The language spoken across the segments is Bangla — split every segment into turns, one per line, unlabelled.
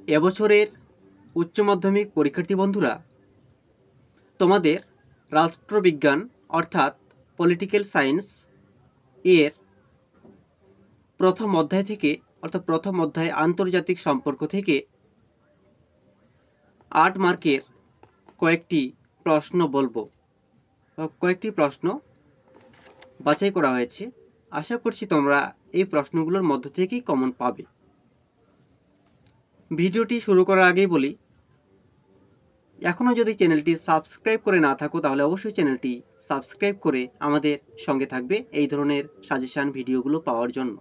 এবছরের উচ্চ মাধ্যমিক পরীক্ষার্থী বন্ধুরা, তোমাদের রাষ্ট্রবিজ্ঞান অর্থাৎ পলিটিক্যাল সায়েন্স এর প্রথম অধ্যায় থেকে অর্থাৎ প্রথম অধ্যায় আন্তর্জাতিক সম্পর্ক থেকে 8 মার্কের কয়েকটি প্রশ্ন বলবো। কয়েকটি প্রশ্ন বাছাই করা হয়েছে। আশা করছি তোমরা এই প্রশ্নগুলোর মধ্য থেকেই কমন পাবে। ভিডিওটি শুরু করার আগেই বলি, এখনও যদি চ্যানেলটি সাবস্ক্রাইব করে না থাকো তাহলে অবশ্যই চ্যানেলটি সাবস্ক্রাইব করে আমাদের সঙ্গে থাকবে এই ধরনের সাজেশান ভিডিওগুলো পাওয়ার জন্য।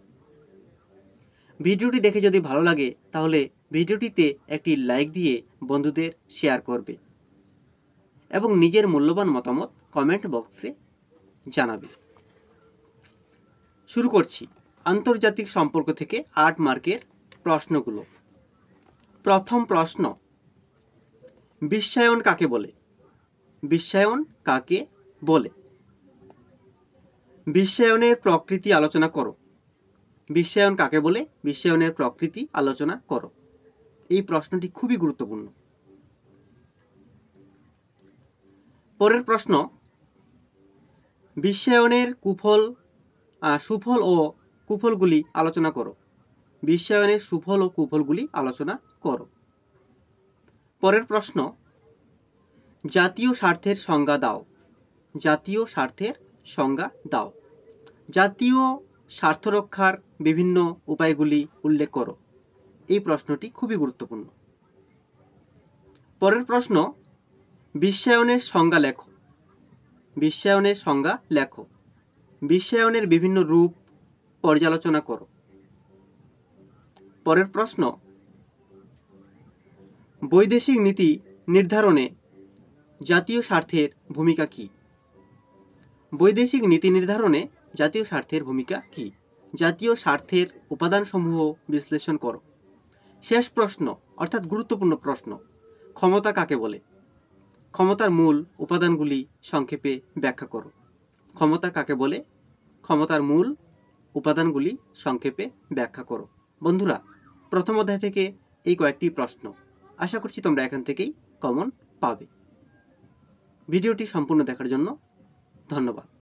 ভিডিওটি দেখে যদি ভালো লাগে তাহলে ভিডিওটিতে একটি লাইক দিয়ে বন্ধুদের শেয়ার করবে এবং নিজের মূল্যবান মতামত কমেন্ট বক্সে জানাবে। শুরু করছি আন্তর্জাতিক সম্পর্ক থেকে 8 মার্কের প্রশ্নগুলো। প্রথম প্রশ্ন, বিশ্বায়ন কাকে বলে? বিশ্বায়ন কাকে বলে? বিশ্বায়নের প্রকৃতি আলোচনা করো। বিশ্বায়ন কাকে বলে? বিশ্বায়নের প্রকৃতি আলোচনা করো। এই প্রশ্নটি খুবই গুরুত্বপূর্ণ। পরের প্রশ্ন, বিশ্বায়নের সুফল ও কুফলগুলি আলোচনা করো। বিশ্বায়নের সুফল ও কুফলগুলি আলোচনা করো। পরের প্রশ্ন, জাতীয় স্বার্থের সংজ্ঞা দাও। জাতীয় স্বার্থের সংজ্ঞা দাও। জাতীয় স্বার্থ রক্ষার বিভিন্ন উপায়গুলি উল্লেখ করো। এই প্রশ্নটি খুবই গুরুত্বপূর্ণ। পরের প্রশ্ন, বিশ্বায়নের সংজ্ঞা লেখো। বিশ্বায়নের সংজ্ঞা লেখো। বিশ্বায়নের বিভিন্ন রূপ পর্যালোচনা করো। পরের প্রশ্ন, বৈদেশিক নীতি নির্ধারণে জাতীয় স্বার্থের ভূমিকা কী? বৈদেশিক নীতি নির্ধারণে জাতীয় স্বার্থের ভূমিকা কী? জাতীয় স্বার্থের উপাদানসমূহ বিশ্লেষণ করো। শেষ প্রশ্ন অর্থাৎ গুরুত্বপূর্ণ প্রশ্ন, ক্ষমতা কাকে বলে? ক্ষমতার মূল উপাদানগুলি সংক্ষেপে ব্যাখ্যা করো। ক্ষমতা কাকে বলে? ক্ষমতার মূল উপাদানগুলি সংক্ষেপে ব্যাখ্যা করো। বন্ধুরা, প্রথম অধ্যায় থেকে এই কয়েকটি প্রশ্ন, আশা করছি তোমরা এখান থেকেই কমন পাবে। ভিডিওটি সম্পূর্ণ দেখার জন্য ধন্যবাদ।